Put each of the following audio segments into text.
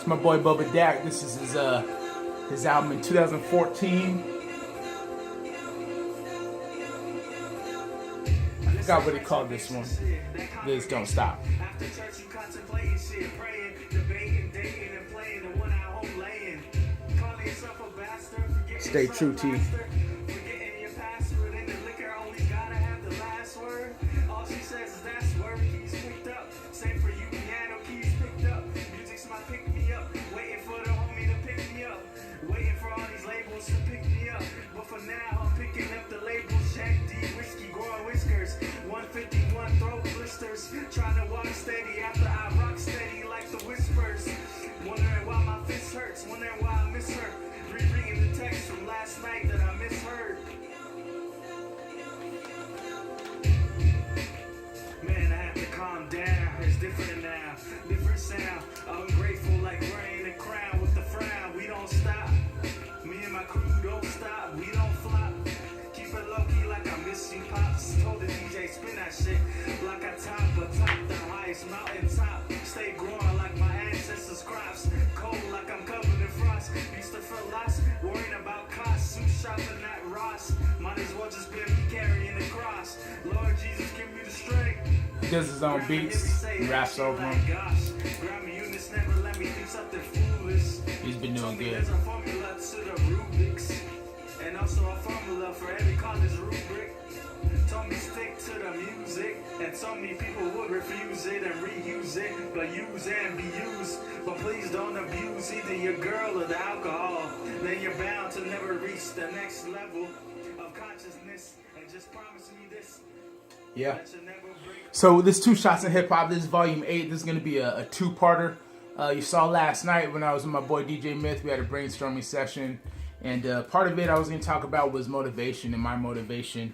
It's my boy Bubba Dak. This is his album in 2014. I forgot what he called this one. This Don't Stop. Stay true, T. Trying to walk steady after I rock steady like the whispers. Wondering why my fist hurts, wondering why I miss her. Rereading the text from last night that I misheard. Man, I have to calm down. It's different now, different sound. I'm grateful like wearing a crown with the frown. We don't stop. Me and my crew don't stop. We don't flop. Keep it low key like I miss you, pops. Told the DJ spin that shit like I top the highest mountain top. Stay growing like my ancestors' crops. Cold like I'm covered in frost. Used to feel lost, worrying about costs. Suit shopping at Ross. Might as well just be me carrying the cross. Lord Jesus, give me the strength. He does his own beats. He raps over them. He's been doing good. There's a formula to the Rubik's. And also a formula for every college rubric. Told me stick to the music, and told me people would refuse it and reuse it, but use and be used. But please don't abuse either your girl or the alcohol. Then you're bound to never reach the next level of consciousness. And just promise me this. Yeah. So this 2 Shots of Hip Hop. This is volume 8. This is going to be a 2-parter. You saw last night when I was with my boy DJ Myth. We had a brainstorming session, and part of it I was going to talk about was motivation and my motivation.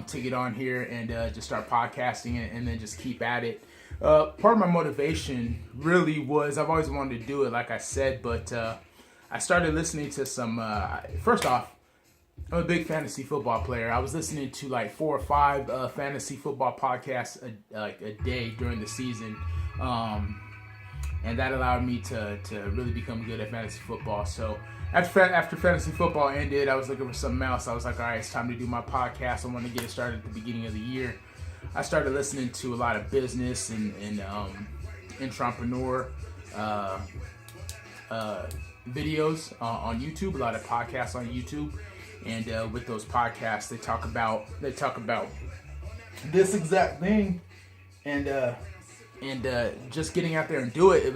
To get on here and just start podcasting and then just keep at it. Part of my motivation really was, I've always wanted to do it, like I said, but I started listening to some, first off, I'm a big fantasy football player. I was listening to like 4 or 5 fantasy football podcasts a day during the season. And that allowed me to really become good at fantasy football. So after fantasy football ended, I was looking for something else. I was like, all right, it's time to do my podcast. I want to get it started at the beginning of the year. I started listening to a lot of business and entrepreneur videos on YouTube, a lot of podcasts on YouTube. And with those podcasts, they talk about this exact thing, and just getting out there and do it. It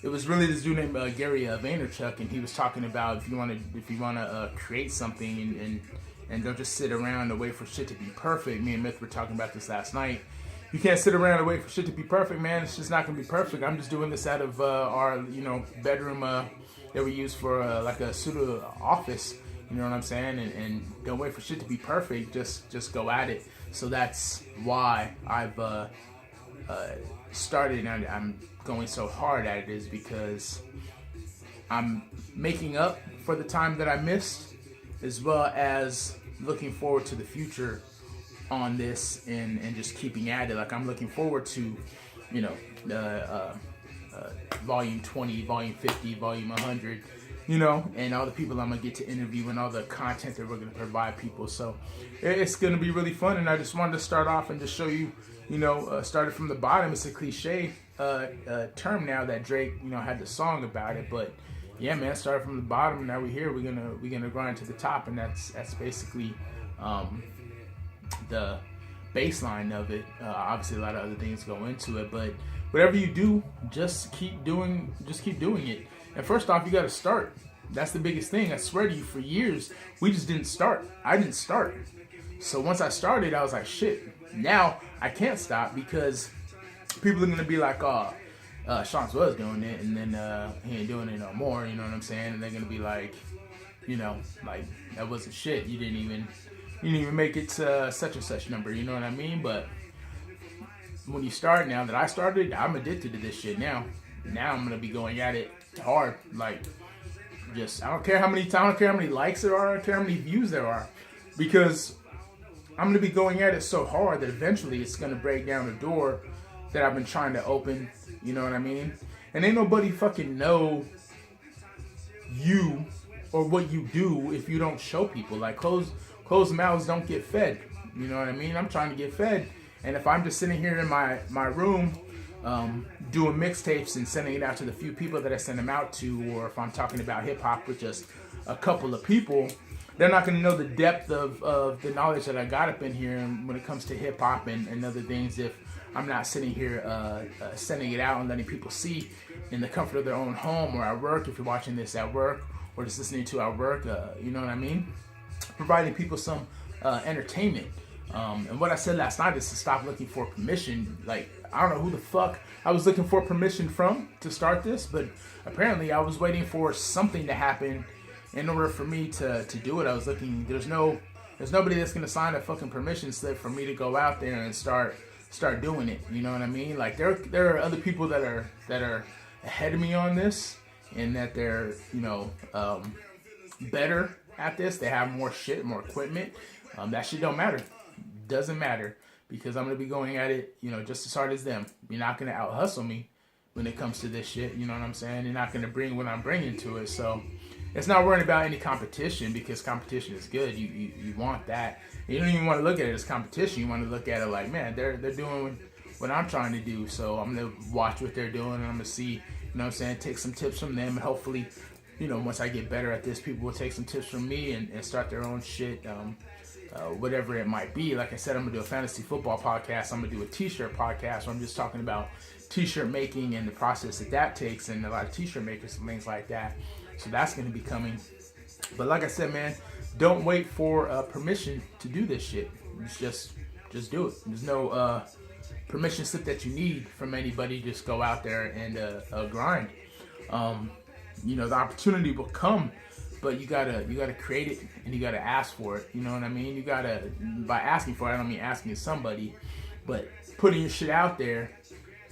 was really this dude named Gary Vaynerchuk, and he was talking about if you want to create something and don't just sit around and wait for shit to be perfect. Me and Myth were talking about this last night. You can't sit around and wait for shit to be perfect, man. It's just not gonna be perfect. I'm just doing this out of our bedroom that we use for like a pseudo office. You know what I'm saying? And don't wait for shit to be perfect. Just go at it. So that's why I've started, and I'm going so hard at it, is because I'm making up for the time that I missed, as well as looking forward to the future on this and just keeping at it. Like, I'm looking forward to, volume 20, volume 50, volume 100, and all the people I'm going to get to interview and all the content that we're going to provide people. So it's going to be really fun, and I just wanted to start off and just show you, started from the bottom. It's a cliche term now that Drake, had the song about it, but yeah, man, started from the bottom, and now we're here. We're gonna grind to the top, and that's basically the baseline of it. Obviously, a lot of other things go into it, but whatever you do, just keep doing it. And first off, you got to start. That's the biggest thing. I swear to you, for years we just didn't start. I didn't start. So once I started, I was like, shit. Now I can't stop, because people are gonna be like, oh, Sean was doing it, and then he ain't doing it no more. You know what I'm saying? And they're gonna be like, like, that wasn't shit. You didn't even make it to such and such number. You know what I mean? But when you start, now that I started, I'm addicted to this shit now. Now I'm gonna be going at it hard. Like, I don't care how many likes there are. I don't care how many views there are, because I'm going to be going at it so hard that eventually it's going to break down the door that I've been trying to open, you know what I mean? And ain't nobody fucking know you or what you do if you don't show people. Like, closed mouths don't get fed. You know what I mean? I'm trying to get fed. And if I'm just sitting here in my room doing mixtapes and sending it out to the few people that I send them out to, or if I'm talking about hip-hop with just a couple of people, they're not going to know the depth of the knowledge that I got up in here when it comes to hip-hop and other things if I'm not sitting here sending it out and letting people see in the comfort of their own home or at work, if you're watching this at work or just listening to at work, you know what I mean? Providing people some entertainment. And what I said last night is to stop looking for permission. Like, I don't know who the fuck I was looking for permission from to start this, but apparently I was waiting for something to happen in order for me to do it. I was looking, there's nobody that's gonna sign a fucking permission slip for me to go out there and start doing it. You know what I mean? Like, there are other people that are ahead of me on this, and that they're, you know, better at this. They have more shit, more equipment. That shit don't matter. Doesn't matter, because I'm gonna be going at it, you know, just as hard as them. You're not gonna out hustle me when it comes to this shit. You know what I'm saying? You're not gonna bring what I'm bringing to it. So it's not worrying about any competition, because competition is good. You want that. You don't even want to look at it as competition. You want to look at it like, man, they're doing what I'm trying to do. So I'm gonna watch what they're doing, and I'm gonna see, you know what I'm saying, take some tips from them, and hopefully, you know, once I get better at this, people will take some tips from me and start their own shit. Whatever it might be. Like I said, I'm gonna do a fantasy football podcast. I'm gonna do a t-shirt podcast where I'm just talking about t-shirt making and the process that takes, and a lot of t-shirt makers and things like that. So that's gonna be coming. But like I said, man, don't wait for permission to do this shit. It's just do it. There's no permission slip that you need from anybody. Just go out there and grind. You know, the opportunity will come, but you gotta create it, and you gotta ask for it. You know what I mean? You gotta, by asking for it, I don't mean asking somebody, but putting your shit out there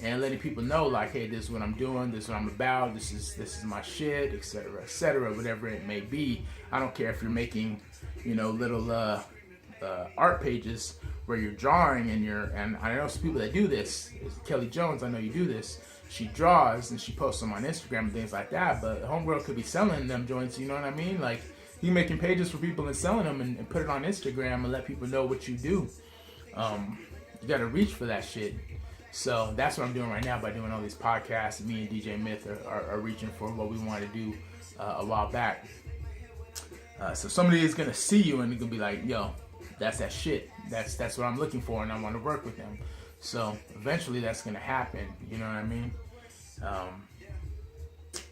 and letting people know, like, hey, this is what I'm doing, this is what I'm about, this is my shit, etc., whatever it may be. I don't care if you're making, you know, little art pages where you're drawing and I know some people that do this. Kelly Jones, I know you do this. She draws and she posts them on Instagram and things like that, but homegirl could be selling them joints, you know what I mean? Like, you making pages for people and selling them and put it on Instagram and let people know what you do. You gotta reach for that shit. So that's what I'm doing right now by doing all these podcasts. Me and DJ Myth are reaching for what we wanted to do a while back. So somebody is gonna see you and they're gonna be like, yo, that's that shit. That's what I'm looking for, and I want to work with them. So eventually that's gonna happen. You know what I mean?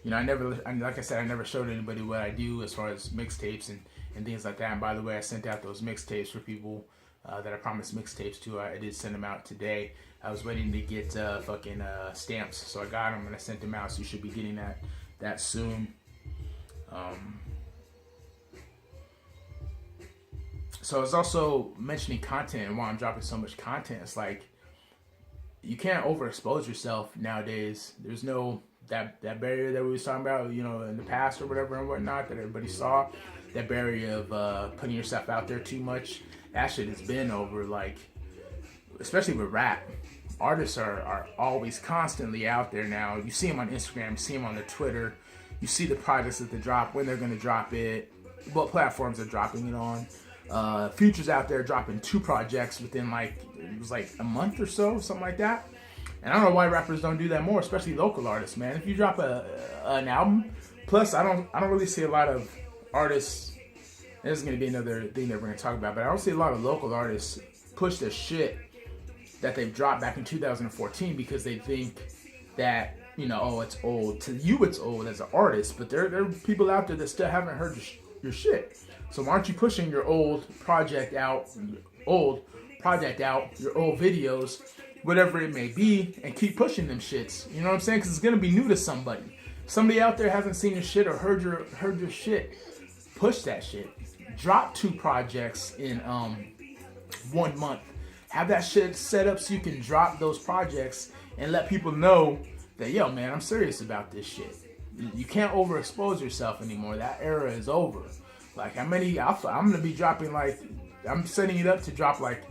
You know, like I said, I never showed anybody what I do as far as mixtapes and things like that. And by the way, I sent out those mixtapes for people that I promised mixtapes to. I did send them out today. I was waiting to get fucking stamps, so I got them and I sent them out. So you should be getting that soon. So I was also mentioning content, and why I'm dropping so much content. It's like, you can't overexpose yourself nowadays. There's no that barrier that we was talking about, you know, in the past or whatever and whatnot that everybody saw. That barrier of putting yourself out there too much. That shit has been over. Like, especially with rap, artists are always constantly out there now. You see them on Instagram, you see them on their Twitter, you see the projects that they drop, when they're gonna drop it, what platforms they're dropping it on. Future's out there dropping 2 projects within it was like a month or so, something like that. And I don't know why rappers don't do that more, especially local artists, man. If you drop an album, plus I don't really see a lot of artists. And this is gonna be another thing that we're gonna talk about, but I don't see a lot of local artists push their shit that they've dropped back in 2014 because they think that, you know, oh, it's old. To you, it's old as an artist, but there are people out there that still haven't heard your shit. So why aren't you pushing your old project out, your old videos, whatever it may be, and keep pushing them shits? You know what I'm saying? Because it's gonna be new to somebody. Somebody out there hasn't seen your shit or heard your shit. Push that shit. Drop 2 projects in 1 month. Have that shit set up so you can drop those projects and let people know that, yo, man, I'm serious about this shit. You can't overexpose yourself anymore. That era is over. Like, I'm gonna be dropping, like, I'm setting it up to drop like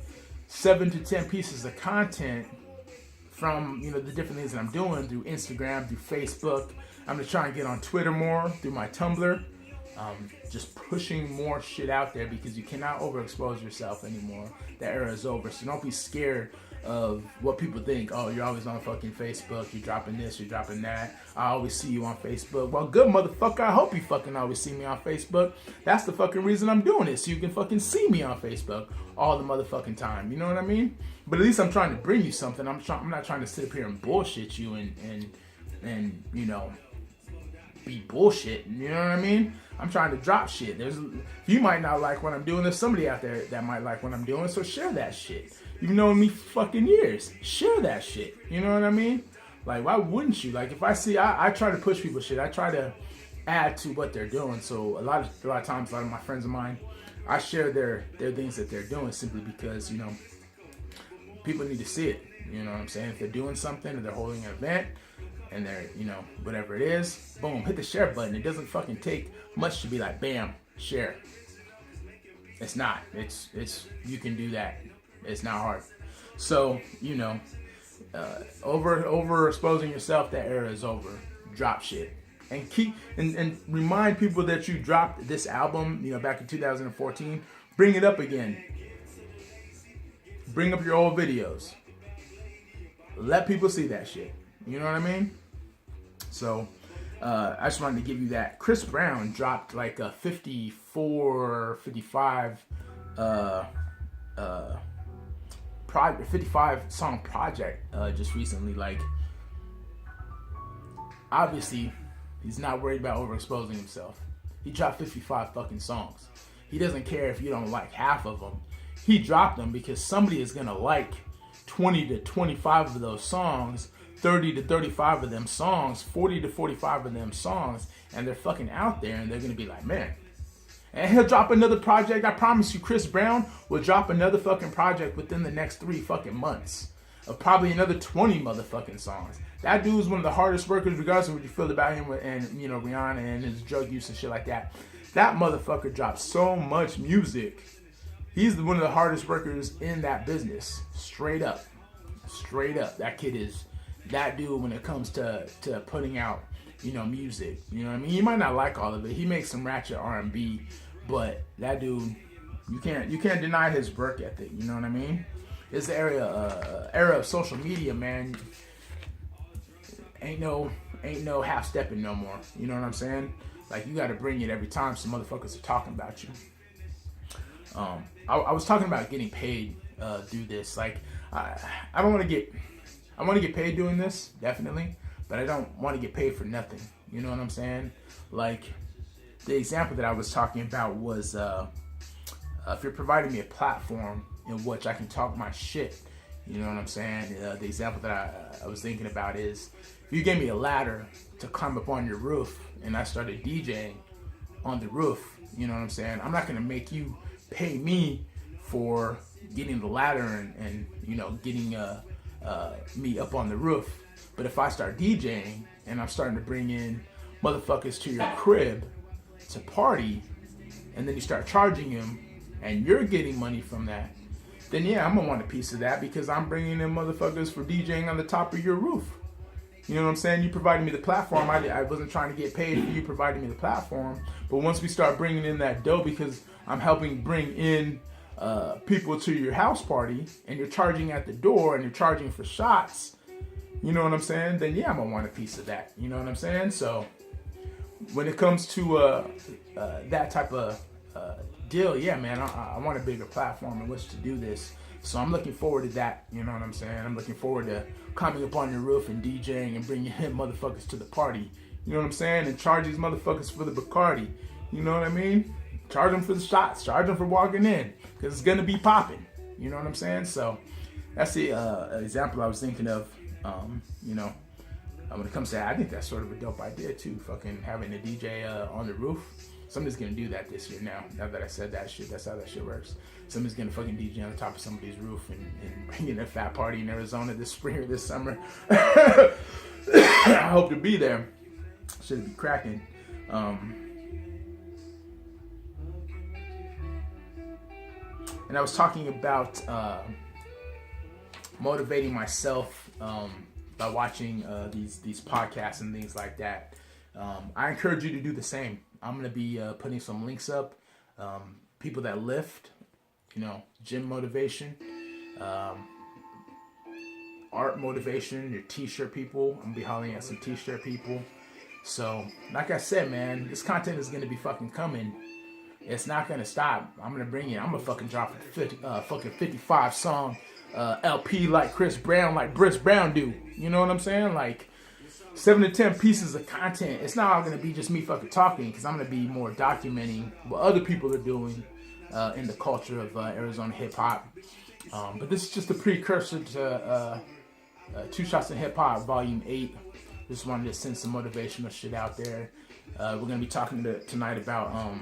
7 to 10 pieces of content from, you know, the different things that I'm doing through Instagram, through Facebook. I'm gonna try and get on Twitter more, through my Tumblr. Just pushing more shit out there because you cannot overexpose yourself anymore. That era is over. So don't be scared of what people think. Oh, you're always on fucking Facebook. You're dropping this, you're dropping that. I always see you on Facebook. Well, good motherfucker. I hope you fucking always see me on Facebook. That's the fucking reason I'm doing it. So you can fucking see me on Facebook all the motherfucking time. You know what I mean? But at least I'm trying to bring you something. I'm not trying to sit up here and bullshit you and you know, be bullshit. You know what I mean? I'm trying to drop shit. You might not like what I'm doing. There's somebody out there that might like what I'm doing. So share that shit. You've known me for fucking years. Share that shit. You know what I mean? Like, why wouldn't you? Like, if I see, I try to push people shit. I try to add to what they're doing. So a lot of times, a lot of my friends of mine, I share their things that they're doing simply because, you know, people need to see it. You know what I'm saying? If they're doing something or they're holding an event and they're, you know, whatever it is, boom, hit the share button. It doesn't fucking take much to be like, bam, share. It's not. It's you can do that. It's not hard. So, you know, overexposing yourself, that era is over. Drop shit. And keep and remind people that you dropped this album, you know, back in 2014. Bring it up again. Bring up your old videos. Let people see that shit. You know what I mean? So, I just wanted to give you that. Chris Brown dropped like a 55 song project just recently. Like, obviously, he's not worried about overexposing himself. He dropped 55 fucking songs. He doesn't care if you don't like half of them. He dropped them because somebody is gonna like 20 to 25 of those songs, 30 to 35 of them songs, 40 to 45 of them songs, and they're fucking out there, and they're gonna be like, man. And he'll drop another project. I promise you, Chris Brown will drop another fucking project within the next 3 fucking months of probably another 20 motherfucking songs. That dude is one of the hardest workers, regardless of what you feel about him and, you know, Rihanna and his drug use and shit like that. That motherfucker drops so much music. He's one of the hardest workers in that business. Straight up. Straight up. That kid is that dude when it comes to putting out, you know, music. You know what I mean? You might not like all of it. He makes some ratchet R&B, but that dude, you can't deny his work ethic. You know what I mean? It's the era of social media, man. Ain't no half stepping no more. You know what I'm saying? Like, you got to bring it every time some motherfuckers are talking about you. I was talking about getting paid through this. Like, I don't want to get. I want to get paid doing this, definitely, but I don't want to get paid for nothing. You know what I'm saying? Like, the example that I was talking about was if you're providing me a platform in which I can talk my shit. You know what I'm saying? The example that I was thinking about is if you gave me a ladder to climb up on your roof and I started DJing on the roof. You know what I'm saying? I'm not going to make you pay me for getting the ladder and you know, getting me up on the roof. But if I start DJing and I'm starting to bring in motherfuckers to your crib to party, and then you start charging them and you're getting money from that, then yeah, I'm gonna want a piece of that because I'm bringing in motherfuckers for DJing on the top of your roof. You know what I'm saying? You provided me the platform. I wasn't trying to get paid for you providing me the platform. But once we start bringing in that dough, because I'm helping bring in people to your house party, and you're charging at the door, and you're charging for shots, you know what I'm saying? Then yeah, I'm gonna want a piece of that. You know what I'm saying? So when it comes to that type of deal, yeah, man, I want a bigger platform in which to do this. So I'm looking forward to that. You know what I'm saying? I'm looking forward to climbing up on your roof and DJing and bringing in motherfuckers to the party. You know what I'm saying? And charge these motherfuckers for the Bacardi. You know what I mean? Charge them for the shots. Charge them for walking in. Because it's going to be popping. You know what I'm saying? So that's the example I was thinking of. You know, when it comes to that, I think that's sort of a dope idea too. Fucking having a DJ on the roof. Somebody's gonna do that this year now. Now that I said that shit, that's how that shit works. Somebody's gonna fucking DJ on the top of somebody's roof and bring in a fat party in Arizona this spring or this summer. I hope to be there. Should be cracking. And I was talking about motivating myself by watching these podcasts and things like that. I encourage you to do the same. I'm going to be putting some links up. People that lift, gym motivation, art motivation, your t-shirt people. I'm going to be hollering at some t-shirt people. So, like I said, man, this content is going to be fucking coming. It's not going to stop. I'm going to bring it. I'm going to fucking drop a fucking 55 song LP like Chris Brown, like Briss Brown do. You know what I'm saying? Like 7 to 10 pieces of content. It's not all going to be just me fucking talking, because I'm going to be more documenting what other people are doing in the culture of Arizona hip hop. But this is just a precursor to Two Shots in Hip Hop Volume 8. Just wanted to send some motivational shit out there. We're going to be talking tonight about,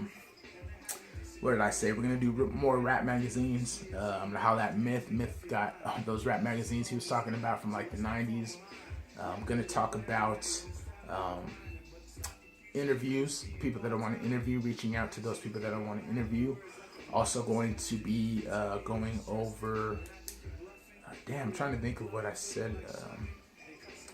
what did I say? We're going to do more rap magazines. How that Myth got those rap magazines he was talking about from like the 90s. I'm going to talk about interviews, people that I want to interview, reaching out to those people that I want to interview. Also going to be going over, I'm trying to think of what I said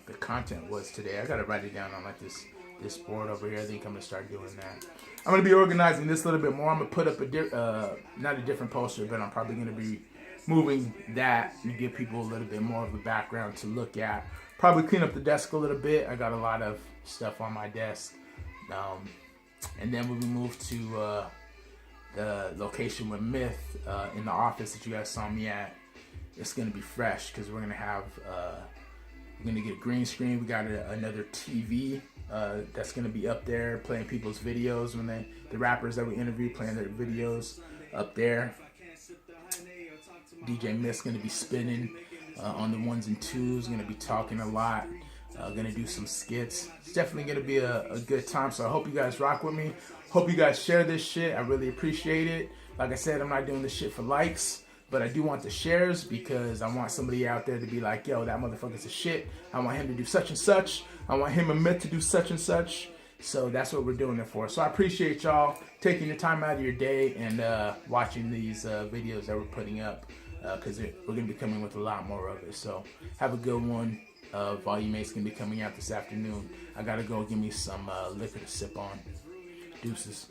the content was today. I got to write it down on like this board over here. I think I'm going to start doing that. I'm going to be organizing this a little bit more. I'm going to put up not a different poster, but I'm probably going to be moving that and give people a little bit more of a background to look at. Probably clean up the desk a little bit. I got a lot of stuff on my desk. And then when we move to the location with Myth in the office that you guys saw me at, it's going to be fresh because we're going to have, we're going to get a green screen. We got another TV that's going to be up there playing people's videos when the rappers that we interview playing their videos up there. DJ Myth's going to be spinning on the ones and twos, going to be talking a lot, going to do some skits. It's definitely going to be a good time, so I hope you guys rock with me. Hope you guys share this shit. I really appreciate it. Like I said, I'm not doing this shit for likes, but I do want the shares because I want somebody out there to be like, yo, that motherfucker's a shit. I want him to do such and such. I want him and Myth to do such and such. So that's what we're doing it for. So I appreciate y'all taking your time out of your day and watching these videos that we're putting up, because we're going to be coming with a lot more of it. So have a good one. Volume 8 is going to be coming out this afternoon. I got to go give me some liquor to sip on. Deuces.